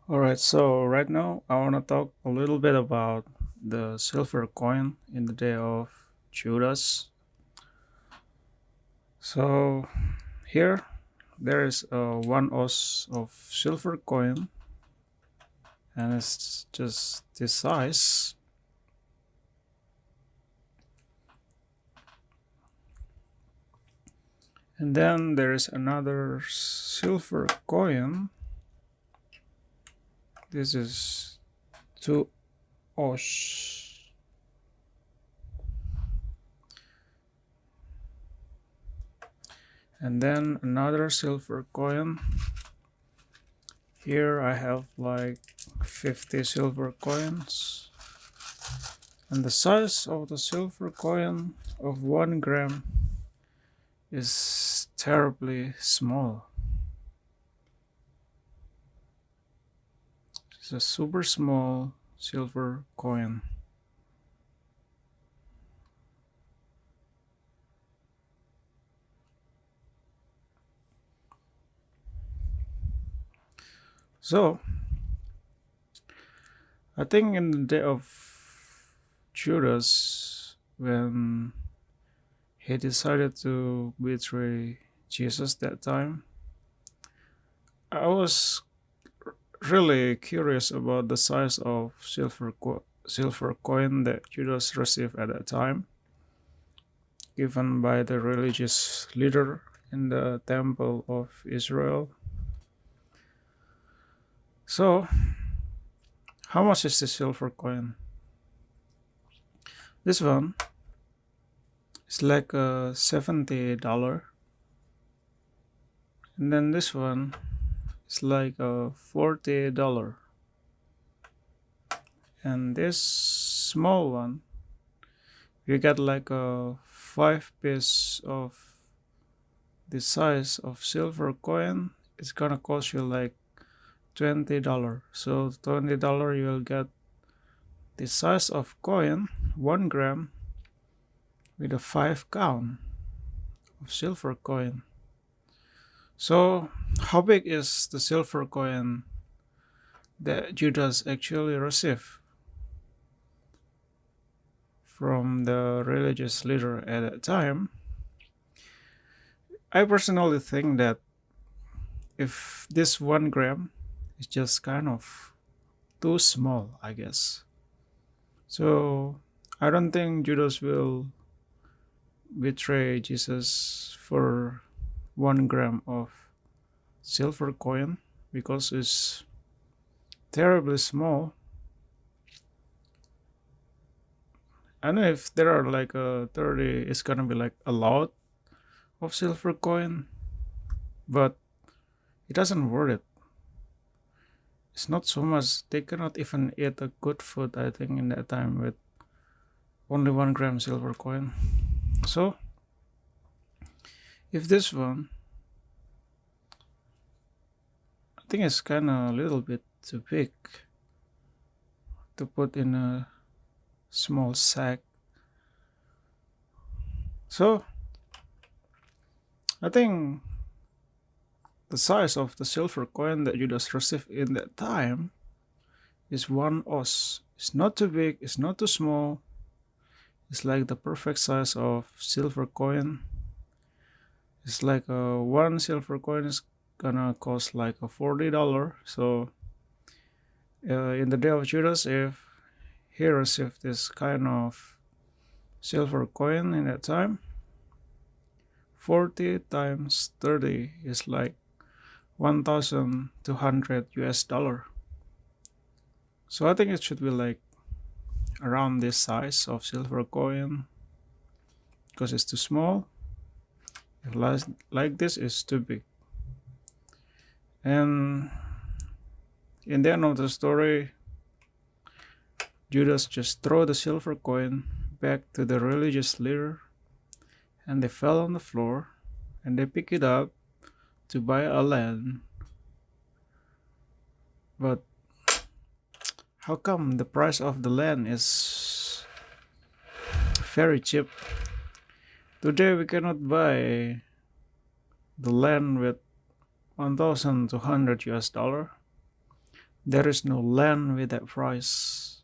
Alright, so right now I want to talk a little bit about the silver coin in the day of Judas. So here there is a 1 oz of silver coin, and it's just this size. And then there is another silver coin. This is 2 oz. And then another silver coin. Here I have like 50 silver coins, and the size of the silver coin of 1 gram is terribly small. It's a super small silver coin. So I think in the day of Judas, when he decided to betray Jesus that time, I was really curious about the size of silver coin that Judas received at that time, given by the religious leader in the temple of Israel. So, how much is the silver coin? This one is like a $70, and then this one is like a $40, and this small one you get like a 5 piece of the size of silver coin. It's gonna cost you like $20. So $20 you will get the size of coin 1 gram with a 5 count of silver coin. So how big is the silver coin that Judas actually received from the religious leader at that time? I personally think that if this 1 gram is just kind of too small, I guess. So I don't think Judas will betray Jesus for 1 gram of silver coin, because it's terribly small. I know if there are like 30, it's gonna be like a lot of silver coin, but it doesn't worth it. It's not so much. They cannot even eat a good food, I think, in that time with only 1 gram silver coin. So if this one, I think it's kind of a little bit too big to put in a small sack. So I think the size of the silver coin that you just received in that time is 1 oz. It's not too big, it's not too small. It's like the perfect size of silver coin. It's like one silver coin is gonna cost like a $40. So in the day of Judas, if he received this kind of silver coin in that time, 40 times 30 is like 1,200 US dollar. So I think it should be like around this size of silver coin, because it's too small. If like this is too big. And in the end of the story, Judas just threw the silver coin back to the religious leader, and they fell on the floor, and they pick it up to buy a land. But how come the price of the land is very cheap? Today we cannot buy the land with 1,200 US dollar, There is no land with that price.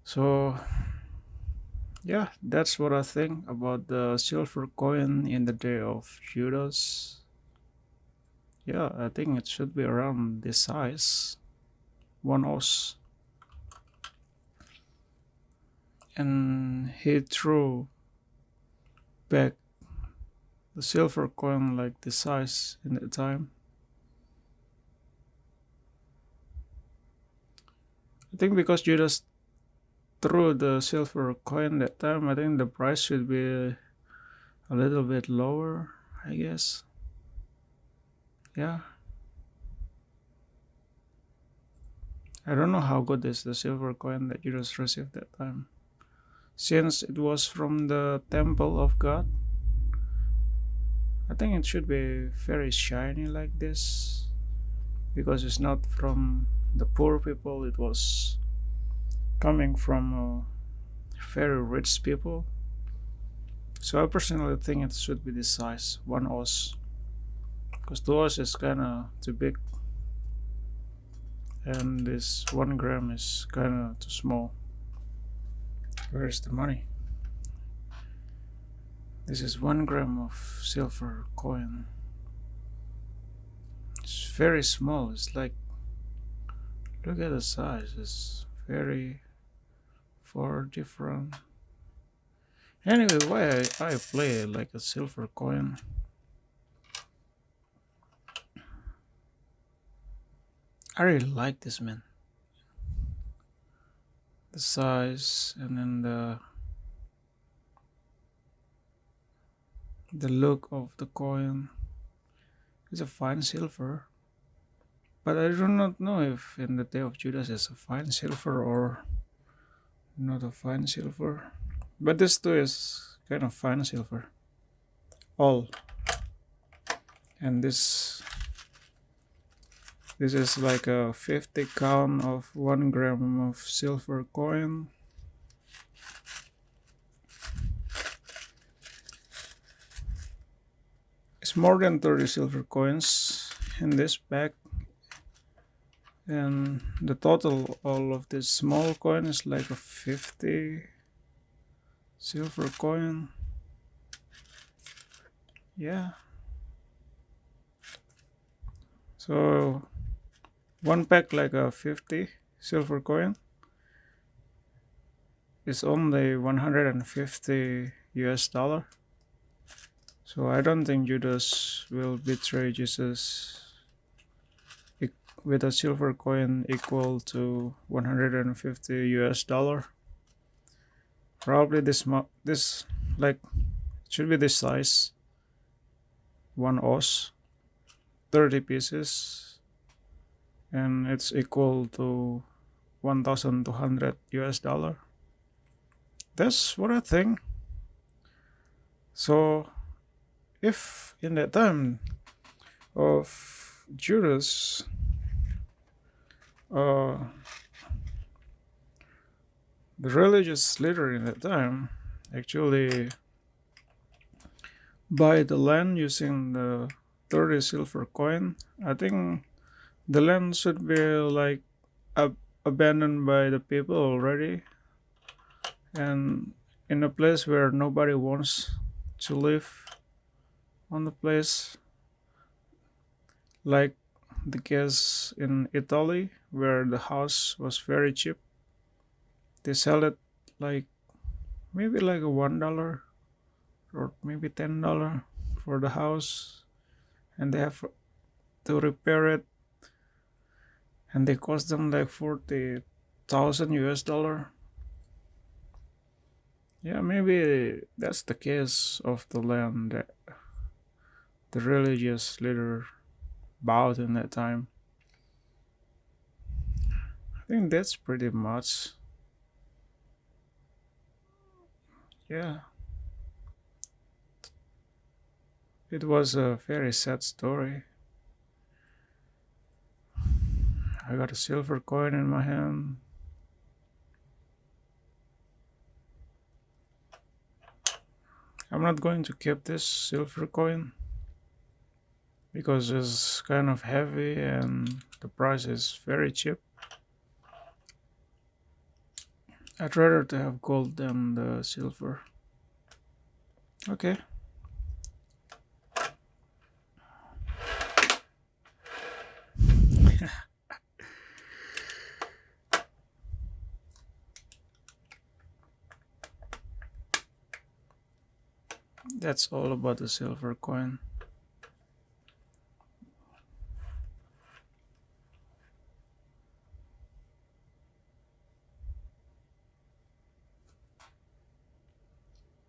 So yeah, that's what I think about the silver coin in the day of Judas. Yeah, I think it should be around this size, 1 oz. And he threw back the silver coin like this size in that time. I think because Judas threw the silver coin that time, I think the price should be a little bit lower, I guess. Yeah. I don't know how good is the silver coin that Judas received that time. Since it was from the temple of God, I think it should be very shiny like this, because it's not from the poor people, it was coming from very rich people. So I personally think it should be this size, 1 oz, because 2 oz is kinda too big and this 1 gram is kinda too small. Where's the money? This is 1 gram of silver coin. It's very small. It's like, look at the size. It's very far different. Anyway, why I play it like a silver coin? I really like this, man. The size and then the look of the coin. It's a fine silver, but I do not know if in the day of Judas is a fine silver or not a fine silver. But this too is kind of fine silver. All. And this is like a 50 count of 1 gram of silver coin. It's more than 30 silver coins in this bag, and the total all of this small coin is like a 50 silver coin. Yeah, so one pack like a 50 silver coin is only $150. So I don't think Judas will betray Jesus with a silver coin equal to $150. Probably this like should be this size, 1 oz, 30 pieces, and it's equal to $1,200. That's what I think. So if in that time of Judas, the religious leader in that time actually buy the land using the 30 silver coin, I think the land should be like abandoned by the people already, and in a place where nobody wants to live on the place, like the case in Italy where the house was very cheap. They sell it like maybe like a $1 or maybe $10 for the house, and they have to repair it, and they cost them like $40,000. Yeah, maybe that's the case of the land that the religious leader bought in that time. I think that's pretty much. Yeah. It was a very sad story. I got a silver coin in my hand. I'm not going to keep this silver coin. because it's kind of heavy and the price is very cheap. I'd rather to have gold than the silver. Okay. That's all about the silver coin.